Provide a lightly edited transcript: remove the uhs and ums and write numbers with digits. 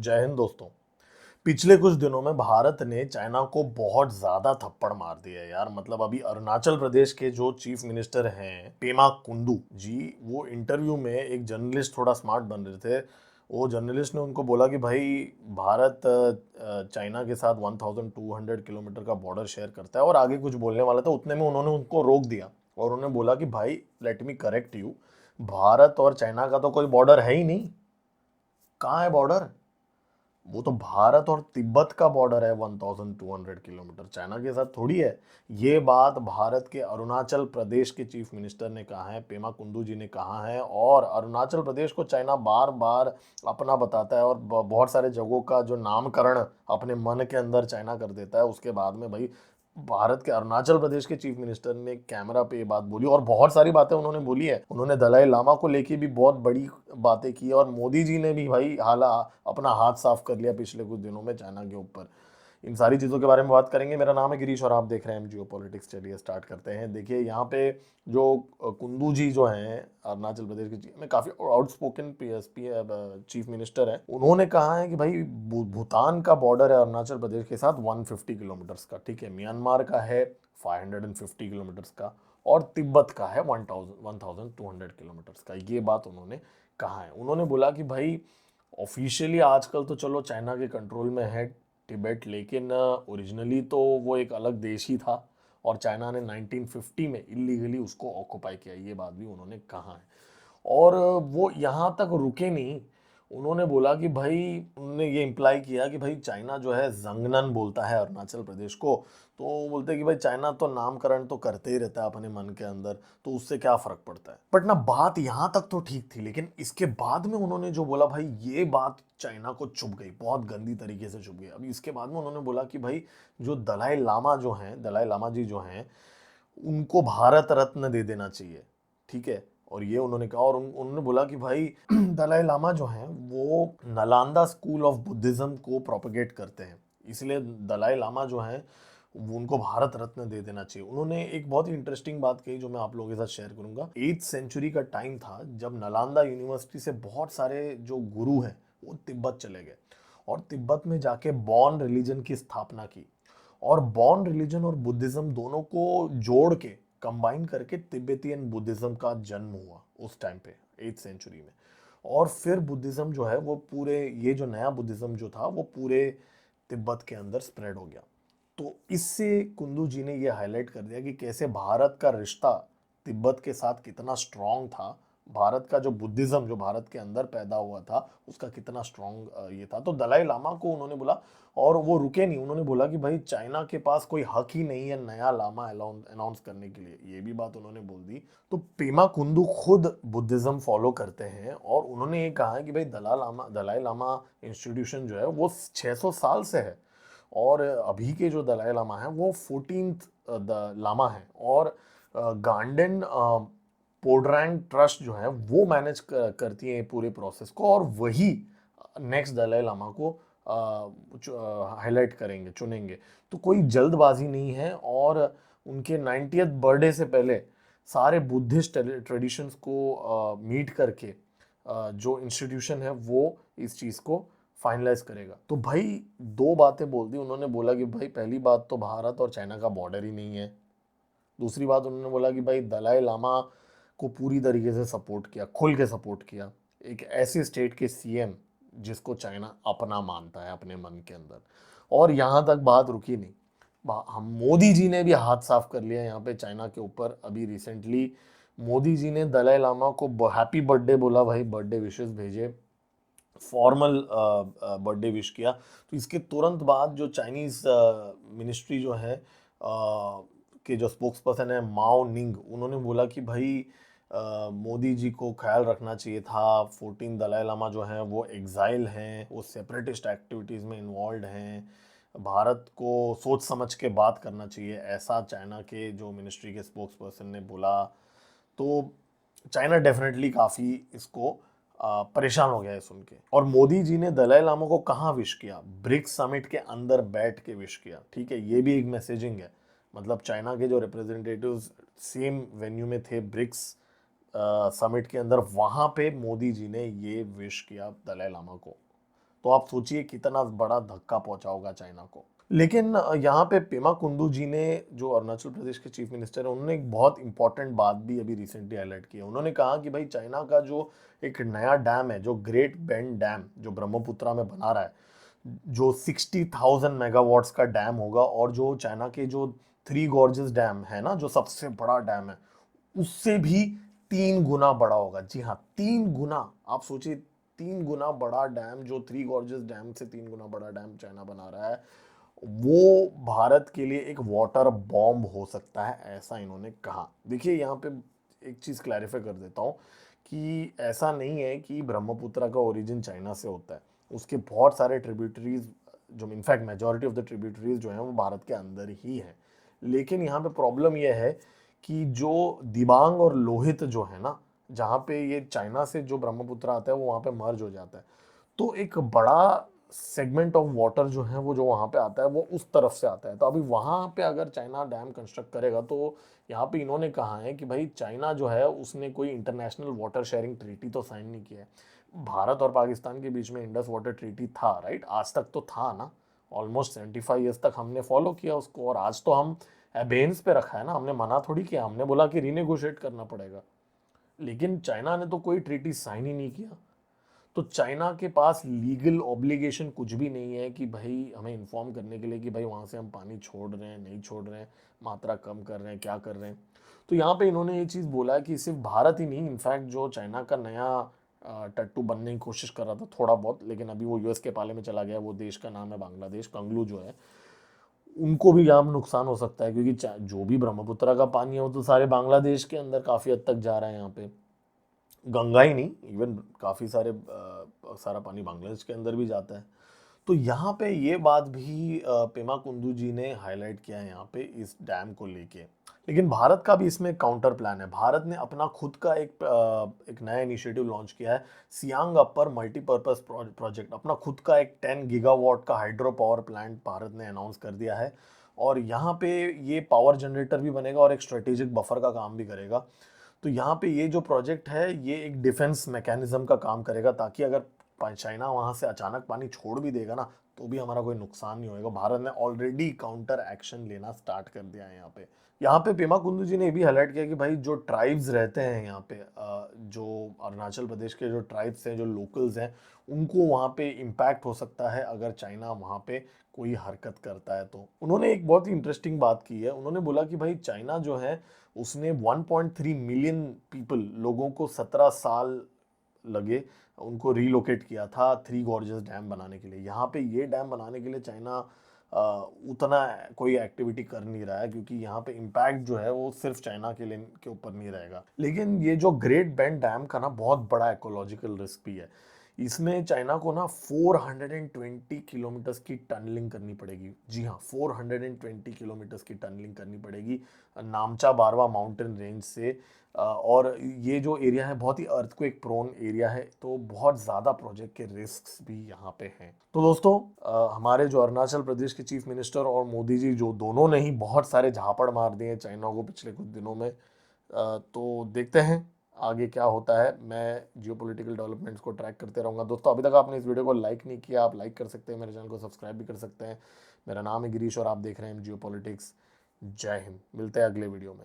जय हिंद दोस्तों। पिछले कुछ दिनों में भारत ने चाइना को बहुत ज्यादा थप्पड़ मार दिया है यार। मतलब अभी अरुणाचल प्रदेश के जो चीफ मिनिस्टर हैं पेमा कुंडू जी, वो इंटरव्यू में एक जर्नलिस्ट थोड़ा स्मार्ट बन रहे थे। वो जर्नलिस्ट ने उनको बोला कि भाई भारत चाइना के साथ 1200 किलोमीटर का बॉर्डर शेयर करता है, और आगे कुछ बोलने वाला था, उतने में उन्होंने उनको रोक दिया और उन्होंने बोला कि भाई let me correct you, Bharat और चाइना का तो कोई बॉर्डर है ही नहीं। कहाँ है बॉर्डर? वो तो भारत और तिब्बत का बॉर्डर है 1200 किलोमीटर, चाइना के साथ थोड़ी है। ये बात भारत के अरुणाचल प्रदेश के चीफ मिनिस्टर ने कहा है, पेमा कुंडू जी ने कहा है। और अरुणाचल प्रदेश को चाइना बार बार अपना बताता है और बहुत सारे जगहों का जो नामकरण अपने मन के अंदर चाइना कर देता है। उसके बाद में भाई भारत के अरुणाचल प्रदेश के चीफ मिनिस्टर ने कैमरा पे ये बात बोली, और बहुत सारी बातें उन्होंने बोली है। उन्होंने दलाई लामा को लेके भी बहुत बड़ी बातें की, और मोदी जी ने भी भाई हाला अपना हाथ साफ कर लिया पिछले कुछ दिनों में चाइना के ऊपर। इन सारी चीज़ों के बारे में बात करेंगे। मेरा नाम है गिरीश और आप देख रहे हैं जियो पॉलिटिक्स। चलिए स्टार्ट करते हैं। देखिए यहाँ पे जो कुंदू जी जो हैं अरुणाचल प्रदेश के चीफ में, काफ़ी आउटस्पोकन चीफ मिनिस्टर है। उन्होंने कहा है कि भाई भूटान का बॉर्डर है अरुणाचल प्रदेश के साथ 150 किलोमीटर्स का, ठीक है। म्यांमार का है 550 किलोमीटर्स का, और तिब्बत का है 1200 किलोमीटर्स का। ये बात उन्होंने कहा है। उन्होंने बोला कि भाई ऑफिशियली आजकल तो चलो चाइना के कंट्रोल में है तिब्बत, लेकिन ओरिजिनली तो वो एक अलग देश ही था, और चाइना ने 1950 में इलीगली उसको ऑक्युपाई किया। ये बात भी उन्होंने कहा है। और वो यहाँ तक रुके नहीं। उन्होंने बोला कि भाई, उन्होंने ये इम्प्लाई किया कि भाई चाइना जो है जंगनन बोलता है अरुणाचल प्रदेश को। तो वो बोलते हैं कि भाई चाइना तो नामकरण तो करते ही रहता है अपने मन के अंदर, तो उससे क्या फर्क पड़ता है। बट ना, बात यहाँ तक तो ठीक थी, लेकिन इसके बाद में उन्होंने जो बोला भाई, ये बात चाइना को चुभ गई, बहुत गंदी तरीके से चुभ गई। अभी इसके बाद में उन्होंने बोला कि भाई जो दलाई लामा जो हैं, दलाई लामा जी जो हैं, उनको भारत रत्न दे देना चाहिए, ठीक है। और ये उन्होंने कहा, और उन्होंने बोला कि भाई दलाई लामा जो हैं वो नालंदा स्कूल ऑफ बुद्धिज्म को प्रोपेगेट करते हैं, इसलिए दलाई लामा जो हैं वो उनको भारत रत्न दे देना चाहिए। उन्होंने एक बहुत ही इंटरेस्टिंग बात कही जो मैं आप लोगों के साथ शेयर करूंगा। 8th सेंचुरी का टाइम था जब नालंदा यूनिवर्सिटी से बहुत सारे जो गुरु हैं वो तिब्बत चले गए, और तिब्बत में जाके बॉन रिलीजन की स्थापना की। और बॉन रिलीजन और बुद्धिज्म दोनों को जोड़ के कंबाइन करके तिब्बतियन बुद्धिज्म का जन्म हुआ उस टाइम पे 8th सेंचुरी में। और फिर बुद्धिज्म जो है वो पूरे, ये जो नया बुद्धिज्म जो था वो पूरे तिब्बत के अंदर स्प्रेड हो गया। तो इससे कुंदू जी ने ये हाईलाइट कर दिया कि कैसे भारत का रिश्ता तिब्बत के साथ कितना स्ट्रांग था। भारत का जो बुद्धिज्म जो भारत के अंदर पैदा हुआ था उसका कितना स्ट्रांग ये था। तो दलाई लामा को उन्होंने बोला, और वो रुके नहीं, उन्होंने बोला कि भाई चाइना के पास कोई हक ही नहीं है नया लामा अनाउंस करने के लिए। ये भी बात उन्होंने बोल दी। तो पेमा कुंदू खुद बुद्धिज्म फॉलो करते हैं, और उन्होंने ये कहा है कि भाई दलाई लामा इंस्टीट्यूशन जो है वो 600 साल से है, और अभी के जो दलाई लामा है वो 14th लामा है। और गांडन पोड्रैंग ट्रस्ट जो है वो मैनेज करती है पूरे प्रोसेस को, और वही नेक्स्ट दलाई लामा को हाईलाइट करेंगे, चुनेंगे। तो कोई जल्दबाजी नहीं है, और उनके 90th बर्थडे से पहले सारे बुद्धिस्ट ट्रेडिशंस को मीट करके जो इंस्टीट्यूशन है वो इस चीज़ को फाइनलाइज करेगा। तो भाई दो बातें बोल दी उन्होंने। बोला कि भाई पहली बात तो भारत और चाइना का बॉर्डर ही नहीं है। दूसरी बात उन्होंने बोला कि भाई दलाई लामा को पूरी तरीके से सपोर्ट किया, खुल के सपोर्ट किया, एक ऐसे स्टेट के सीएम जिसको चाइना अपना मानता है अपने मन के अंदर। और यहाँ तक बात रुकी नहीं, हम मोदी जी ने भी हाथ साफ कर लिया यहाँ पे चाइना के ऊपर। अभी रिसेंटली मोदी जी ने दलाई लामा को हैप्पी बर्थडे बोला, भाई बर्थडे विशेस भेजे, फॉर्मल बर्थडे विश किया। तो इसके तुरंत बाद जो चाइनीज मिनिस्ट्री जो है के जो स्पोक्स पर्सन है माओ निंग, उन्होंने बोला कि भाई मोदी जी को ख्याल रखना चाहिए था। 14 दलाई लामा जो हैं वो एग्जाइल हैं, वो सेपरेटिस्ट एक्टिविटीज़ में इन्वॉल्व हैं। भारत को सोच समझ के बात करना चाहिए, ऐसा चाइना के जो मिनिस्ट्री के स्पोक्स पर्सन ने बोला। तो चाइना डेफिनेटली काफ़ी इसको परेशान हो गया है सुन के। और मोदी जी ने दलाई लामा को कहाँ विश किया? ब्रिक्स समिट के अंदर बैठ के विश किया, ठीक है। ये भी एक मैसेजिंग है। मतलब चाइना के जो रिप्रेजेंटेटिव्स सेम वेन्यू में थे ब्रिक्स समिट के अंदर, वहाँ पे मोदी जी ने ये विश किया दलाई लामा को। तो आप सोचिए कितना बड़ा धक्का पहुंचा होगा चाइना को। लेकिन यहाँ पे पेमा कुंदू जी ने, जो अरुणाचल प्रदेश के चीफ मिनिस्टर है, उन्होंने एक बहुत इंपॉर्टेंट बात भी अभी रिसेंटली हाईलाइट की है। उन्होंने कहा कि भाई चाइना का जो एक नया डैम है, जो ग्रेट बेंड डैम जो ब्रह्मपुत्रा में बना रहा है, जो 60,000 मेगावाट्स का डैम होगा, और जो चाइना के जो थ्री गॉर्जेस डैम है ना, जो सबसे बड़ा डैम है, उससे भी 3 गुना बड़ा होगा। जी हाँ, 3 गुना। आप सोचिए, 3 गुना बड़ा डैम, जो थ्री गॉर्जेस डैम से 3 गुना बड़ा डैम चाइना बना रहा है, वो भारत के लिए एक वाटर बॉम्ब हो सकता है, ऐसा इन्होंने कहा। देखिए यहाँ पे एक चीज क्लैरिफाई कर देता हूँ कि ऐसा नहीं है कि ब्रह्मपुत्र का ओरिजिन चाइना से होता है। उसके बहुत सारे ट्रिब्यूटरीज, जो in fact majority of the tributaries जो हैं वो भारत के अंदर ही है। लेकिन यहाँ पे प्रॉब्लम यह है कि जो दिबांग और लोहित जो है ना, जहाँ पे ये चाइना से जो ब्रह्मपुत्र आता है वो वहाँ पे मर्ज हो जाता है, तो एक बड़ा सेगमेंट ऑफ वाटर जो है वो जो वहाँ पे आता है वो उस तरफ से आता है। तो अभी वहाँ पे अगर चाइना डैम कंस्ट्रक्ट करेगा, तो यहाँ पे इन्होंने कहा है कि भाई चाइना जो है उसने कोई इंटरनेशनल वाटर शेयरिंग ट्रीटी तो साइन नहीं किया है। भारत और पाकिस्तान के बीच में इंडस वाटर ट्रीटी था, राइट, आज तक तो था ना। ऑलमोस्ट 75 ईयर्स तक हमने फॉलो किया उसको, और आज तो हम एबेंस पे रखा है ना, हमने मना थोड़ी किया, हमने बोला कि रीनेगोशिएट करना पड़ेगा। लेकिन चाइना ने तो कोई ट्रीटी साइन ही नहीं किया। तो चाइना के पास लीगल ऑब्लिगेशन कुछ भी नहीं है कि भाई हमें इन्फॉर्म करने के लिए कि भाई वहाँ से हम पानी छोड़ रहे हैं, नहीं छोड़ रहे हैं, मात्रा कम कर रहे हैं, क्या कर रहे हैं। तो यहाँ पे इन्होंने ये चीज़ बोला है कि सिर्फ भारत ही नहीं, इनफैक्ट जो चाइना का नया टट्टू बनने की कोशिश कर रहा था थोड़ा बहुत, लेकिन अभी वो यूएस के पाले में चला गया, वो देश का नाम है बांग्लादेश, कंगलू जो है, उनको भी यहाँ नुकसान हो सकता है, क्योंकि जो भी ब्रह्मपुत्र का पानी है वो तो सारे बांग्लादेश के अंदर काफ़ी हद तक जा रहा है। यहाँ पे गंगा ही नहीं, इवन काफ़ी सारे सारा पानी बांग्लादेश के अंदर भी जाता है। तो यहाँ पे ये बात भी पेमा कुंदू जी ने हाईलाइट किया है यहाँ पे इस डैम को लेके। लेकिन भारत का भी इसमें काउंटर प्लान है। भारत ने अपना खुद का एक नया इनिशिएटिव लॉन्च किया है, सियांग अपर मल्टीपर्पज प्रोजेक्ट। अपना खुद का एक 10 गीगावाट का हाइड्रो पावर प्लांट भारत ने अनाउंस कर दिया है, और यहाँ पे ये पावर जनरेटर भी बनेगा और एक स्ट्रेटेजिक बफर का काम भी करेगा। तो यहाँ पे ये जो प्रोजेक्ट है ये एक डिफेंस मैकेनिज्म का काम करेगा, ताकि अगर चाइना वहां से अचानक पानी छोड़ भी देगा ना, तो भी हमारा कोई नुकसान नहीं होगा। भारत ने ऑलरेडी काउंटर एक्शन लेना स्टार्ट कर दिया है यहाँ पे। यहाँ पे पेमा कुंदू जी ने ये भी हाईलाइट किया कि भाई जो ट्राइब्स रहते हैं यहाँ पे, जो अरुणाचल प्रदेश के जो ट्राइब्स हैं, जो लोकल्स हैं, उनको वहाँ पे इम्पैक्ट हो सकता है अगर चाइना वहाँ पे कोई हरकत करता है। तो उन्होंने एक बहुत ही इंटरेस्टिंग बात की है। उन्होंने बोला कि भाई चाइना जो है उसने 1.3 मिलियन पीपल, लोगों को 17 साल लगे उनको रीलोकेट किया था थ्री गॉर्जेस डैम बनाने के लिए। यहाँ पे ये डैम बनाने के लिए चाइना उतना कोई एक्टिविटी कर नहीं रहा है, क्योंकि यहाँ पे इम्पैक्ट जो है वो सिर्फ चाइना के ऊपर नहीं रहेगा। लेकिन ये जो ग्रेट बेंड डैम का ना बहुत बड़ा इकोलॉजिकल रिस्क भी है। इसमें चाइना को ना 420 किलोमीटर्स की टनलिंग करनी पड़ेगी। जी हाँ, 420 किलोमीटर्स की टनलिंग करनी पड़ेगी नामचा बारवा माउंटेन रेंज से। और ये जो एरिया है बहुत ही अर्थक्वेक प्रोन एरिया है, तो बहुत ज़्यादा प्रोजेक्ट के रिस्क्स भी यहाँ पे हैं। तो दोस्तों, हमारे जो अरुणाचल प्रदेश के चीफ मिनिस्टर और मोदी जी, जो दोनों ने ही बहुत सारे झापड़ मार दिए चाइना को पिछले कुछ दिनों में, तो देखते हैं आगे क्या होता है। मैं जियोपॉलिटिकल डेवलपमेंट्स को ट्रैक करते रहूँगा। दोस्तों, अभी तक आपने इस वीडियो को लाइक नहीं किया, आप लाइक कर सकते हैं, मेरे चैनल को सब्सक्राइब भी कर सकते हैं। मेरा नाम है गिरीश और आप देख रहे हैं जियोपॉलिटिक्स। जय हिंद। मिलते हैं अगले वीडियो में।